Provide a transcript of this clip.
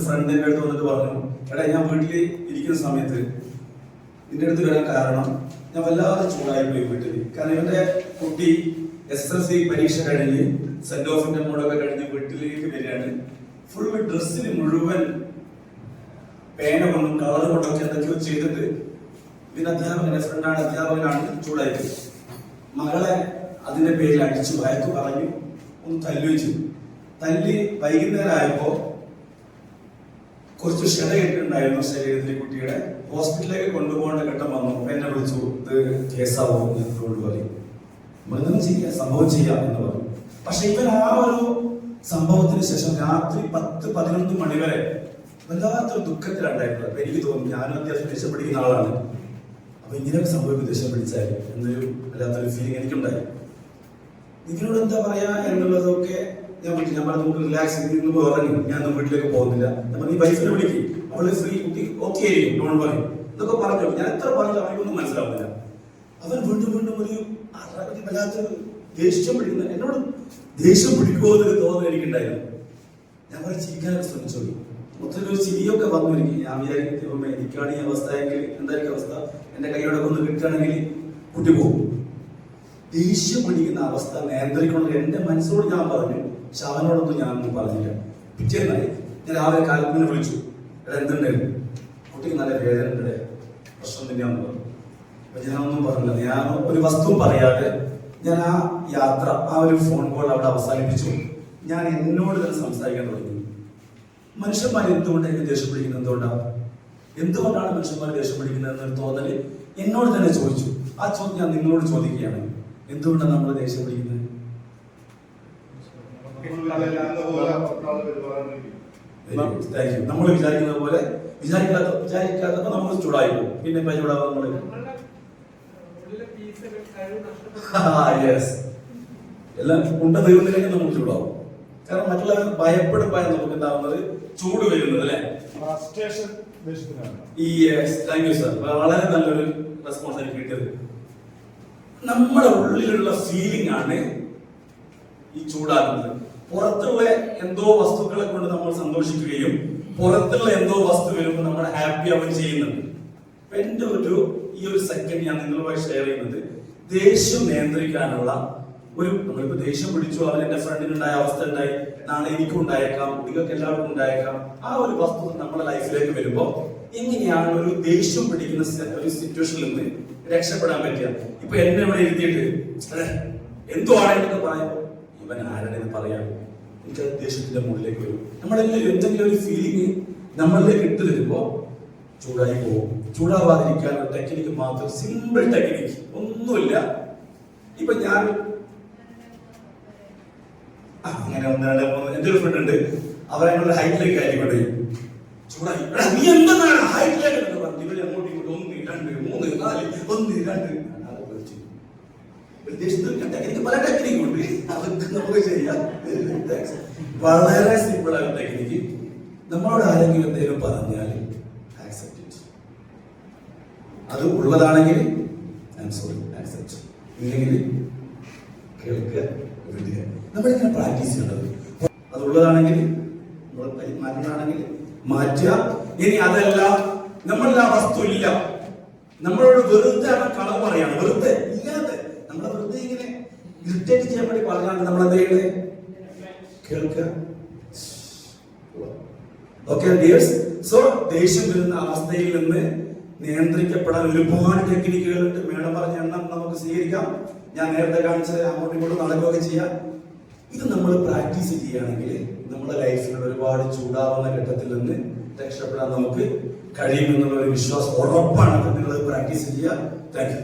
ഫ്രണ്ടിന്റെ അടുത്ത് വന്നിട്ട് പറഞ്ഞു, എടാ ഞാൻ വീട്ടിൽ ഇരിക്കുന്ന സമയത്ത് നിന്റെ അടുത്ത് വരാൻ കാരണം ഞാൻ വല്ലാതെ ചൂടായി പോയി വീട്ടിൽ. കാരണം ഇവന്റെ കുട്ടി SSLC പരീക്ഷ കഴിഞ്ഞ് സെന്റ് ഓഫിന്റെ മോഡൊക്കെ കഴിഞ്ഞ് വീട്ടിലേക്ക് വരികയാണ്. ഫുള്ള് ഡ്രസ്സിന് മുഴുവൻ പേന കൊണ്ടും കളർ കൊണ്ടൊക്കെ എന്തൊക്കെയോ ചെയ്തിട്ട് പിന്നെ അധ്യാപകന്റെ ഫ്രണ്ടാണ്, അധ്യാപകനാണ് ചൂടായിട്ട് മകളെ അതിന്റെ പേരിൽ അടിച്ചു വയക്ക് പറഞ്ഞു, ഒന്ന് തല്ലുവെച്ചു. തല്ലി വൈകുന്നേരം ആയപ്പോ കുറച്ച് ക്ഷതകെട്ടുണ്ടായിരുന്നു ശരീരത്തിലെ കുട്ടിയുടെ. ഹോസ്പിറ്റലിലേക്ക് കൊണ്ടുപോകേണ്ട ഘട്ടം വന്നു. എന്നെ വിളിച്ചു, ഇത് കേസാവും എന്നോട് പറയും, മൃഗം ചെയ്യാം, സംഭവം ചെയ്യാം എന്ന് പറഞ്ഞു. പക്ഷെ ഇവൻ ആ ഒരു സംഭവത്തിന് ശേഷം രാത്രി 10-11 മണി വരെ വല്ലാത്തൊരു ദുഃഖത്തിലുണ്ടായിട്ടുള്ളത്. അപ്പൊ എനിക്ക് തോന്നി ഞാനും അത്യാവശ്യം ദേഷ്യം പിടിക്കുന്ന ആളാണ്. അപ്പൊ ഇങ്ങനെയൊക്കെ സംഭവിക്കും, ദേഷ്യം പിടിച്ചാൽ എന്നൊരു വല്ലാത്തൊരു ഫീലിംഗ് എനിക്കുണ്ടായി. ഇതിനോട് എന്താ പറയാ എന്നുള്ളതൊക്കെ ഞാൻ പറഞ്ഞു, നമുക്ക് റിലാക്സ് ചെയ്ത് പോയി ഉറങ്ങി, ഞാനൊന്നും വീട്ടിലേക്ക് പോകുന്നില്ല. ഞാൻ പറഞ്ഞു, ഈ വൈഫിനെ വിളിക്കും, അവള് ഫ്രീ, കുട്ടി ഓക്കെ ആയിരിക്കും, നോൺ പറയും ഇതൊക്കെ പറഞ്ഞു. ഞാൻ എത്ര പറഞ്ഞു അവനൊന്നും മനസ്സിലാവുന്നില്ല. അവൻ വീണ്ടും വീണ്ടും ഒരു വല്ലാത്തൊരു ദേഷ്യം പിടിക്കുന്ന, എന്നോട് ദേഷ്യം പിടിക്കുമോ എന്നൊരു തോന്നൽ എനിക്കുണ്ടായിരുന്നു. ഞാൻ പറഞ്ഞ് ചിരിക്കാനൊക്കെ ശ്രമിച്ചു. മൊത്തത്തിലൊരു ചിരിയൊക്കെ വന്നു എനിക്ക്. ഞാൻ വിചാരിക്കും, എനിക്കാണ് ഈ അവസ്ഥ എങ്കിൽ എന്തായിരിക്കും അവസ്ഥ, എന്റെ കൈയോടൊക്കെ ഒന്ന് കിട്ടുകയാണെങ്കിൽ കുട്ടി പോകും. ദേഷ്യം പിടിക്കുന്ന അവസ്ഥ നിയന്ത്രിക്കണം എന്റെ മനസ്സോട് ഞാൻ പറഞ്ഞു. പക്ഷെ അവനോടൊന്നും ഞാനൊന്നും പറഞ്ഞില്ല. പിറ്റേന്നായി ഞാൻ രാവിലെ കാലത്തിനെ വിളിച്ചു, എടാ എന്തുണ്ടായിരുന്നു, കുട്ടിക്ക് നല്ല വേദന ഉണ്ട്, പ്രശ്നം തന്നെയാണെന്ന് പറഞ്ഞു. അപ്പൊ ഞാനൊന്നും പറഞ്ഞില്ല. ഞാൻ ഒരു വസ്തു പറയാതെ ഞാൻ ആ യാത്ര, ആ ഒരു ഫോൺ കോൾ അവിടെ അവസാനിപ്പിച്ചു. ഞാൻ എന്നോട് തന്നെ സംസാരിക്കാൻ തുടങ്ങി. മനുഷ്യന്മാർ എന്തുകൊണ്ടാണ് ദേഷ്യം പിടിക്കുന്നത്, എന്തുകൊണ്ടാണ് മനുഷ്യന്മാർ ദേഷ്യം പിടിക്കുന്നത് എന്നൊരു തോന്നല് എന്നോട് തന്നെ ചോദിച്ചു. ആ ചോദ്യം ഞാൻ നിങ്ങളോട് ചോദിക്കുകയാണ്, എന്തുകൊണ്ടാണ് നമ്മൾ ദേഷ്യം പിടിക്കുന്നത്? നമ്മൾ വിചാരിക്കുന്നത് പോലെ വിചാരിക്കാത്തപ്പോ നമ്മൾ ചൂടായി പോകും. പിന്നെ ചൂടാവും നമ്മള്. എല്ലാം ഉണ്ട തീർന്നില്ലെങ്കിൽ നമ്മൾ ചൂടാവും. കാരണം മറ്റുള്ളവർ ഭയപ്പെടുമ്പോൾ നമുക്ക് ഉണ്ടാവുന്നത് ചൂട് വരുന്നത് അല്ലെ. താങ്ക് യു സർ, വളരെ നല്ലൊരു റെസ്പോൺസ് എനിക്ക് കിട്ടിയത്. നമ്മുടെ ഉള്ളിലുള്ള ഫീലിംഗ് ആണ് ഈ ചൂടാകുന്നത്. പുറത്തുള്ള എന്തോ വസ്തുക്കളെ കൊണ്ട് നമ്മൾ സന്തോഷിക്കുകയും പുറത്തുള്ള എന്തോ വസ്തു വരുമ്പോൾ നമ്മൾ ഹാപ്പി ആവുകയും ചെയ്യുന്നുണ്ട്. എന്റെ ഈ ഒരു സെക്കൻഡ് ഞാൻ നിങ്ങളുമായി ഷെയർ ചെയ്യുന്നത്, ദേഷ്യം നിയന്ത്രിക്കാനുള്ള നമ്മളിപ്പോ ദേഷ്യം പിടിച്ചു, അവൻ എന്റെ ഫ്രണ്ടിനുണ്ടായ അവസ്ഥ ഉണ്ടായി, നാളെ എനിക്കും ഉണ്ടായേക്കാം, നിങ്ങൾക്ക് എല്ലാവർക്കും ഉണ്ടായേക്കാം. ആ ഒരു വസ്തു നമ്മുടെ ലൈഫിലേക്ക് വരുമ്പോ എങ്ങനെയാണ് ഒരു ദേഷ്യം പിടിക്കുന്ന ഒരു സിറ്റുവേഷനിൽ നിന്ന് രക്ഷപ്പെടാൻ പറ്റുക? ഇപ്പൊ എന്നെ ഇവിടെ ഇരുത്തിയിട്ട് എന്തോ ആണെന്നൊക്കെ പറയുമ്പോ ഇവൻ ആരുടെ പറയാം, എനിക്ക് ദേഷ്യത്തിന്റെ മുകളിലേക്ക് വരും. നമ്മളെല്ലാവരും എന്തെങ്കിലും ഒരു ഫീലിംഗ് നമ്മളിലേക്ക് ഇട്ട് തരുമ്പോ ചൂടായി പോകും. ചൂടാവാതിരിക്കാൻ ഒരു ടെക്നിക്ക് മാത്രം, സിമ്പിൾ ടെക്നിക്ക്, ഒന്നുമില്ല. ഇപ്പൊ ഞാൻ അങ്ങനെ 1, 2, 3 എന്റെ ഒരു ഫ്രണ്ട് ഉണ്ട്, അവരെ ഹൈറ്റിലേക്ക് ആയിക്കോട്ടെ ചൂടായി, നീ എന്താണ് ഹൈറ്റിലേക്ക് പറഞ്ഞു. ഇവര് അങ്ങോട്ടും ഇങ്ങോട്ടും 1, 2, 3, 4 ടെക്നിക്ക്, പല ടെക്നിക്ക് ഉണ്ട്, അതൊക്കെ നമുക്ക് ചെയ്യാം. വളരെ സിമ്പിൾ ആയ ടെക്നിക്ക്. നമ്മളോട് ആരെങ്കിലും എന്തെങ്കിലും പറഞ്ഞാൽ ആക്സെപ്റ്റ് ഇറ്റ്. അത് ഉള്ളതാണെങ്കിൽ ആക്സെപ്റ്റ്, ഇല്ലെങ്കിൽ കേൾക്കുക, വിടുക. നമ്മളിങ്ങനെ പ്രാക്ടീസ് ചെയ്യേണ്ടത്. അതുള്ളതാണെങ്കിൽ മാറ്റണമെങ്കിൽ മാറ്റുക. ഇനി അതല്ല, നമ്മളിൽ ആ വസ്തു ഇല്ല, നമ്മളോട് വെറുതെ കളവ് പറയാണ്, വെറുതെ ഇല്ലാതെ നമ്മളെ വെറുതെ ഇങ്ങനെ ഇറിറ്റേറ്റ് ചെയ്യാൻ വേണ്ടി പറഞ്ഞാൽ നമ്മൾ എന്താ ചെയ്യുന്നത്? കേൾക്കുക. ഓക്കെ ഡിയേഴ്സ്, സോ ദേഷ്യം വരുന്ന അവസ്ഥയിൽ നിന്ന് നിയന്ത്രിക്കപ്പെടാൻ ഒരുപാട് ടെക്നിക്കുകളുണ്ട്. മേഡം പറഞ്ഞ എണ്ണം നമുക്ക് സ്വീകരിക്കാം. ഞാൻ നേരത്തെ കാണിച്ചത് അങ്ങോട്ടും ഇങ്ങോട്ടും നടക്കുകയൊക്കെ ചെയ്യാം. ഇത് നമ്മൾ പ്രാക്ടീസ് ചെയ്യുകയാണെങ്കിൽ നമ്മുടെ ലൈഫിൽ ഒരുപാട് ചൂടാവുന്ന ഘട്ടത്തിൽ നിന്ന് രക്ഷപ്പെടാൻ നമുക്ക് കഴിയുമെന്നുള്ള ഒരു വിശ്വാസം ഉറപ്പാണ്. നിങ്ങൾ പ്രാക്ടീസ് ചെയ്യുക. Thank you.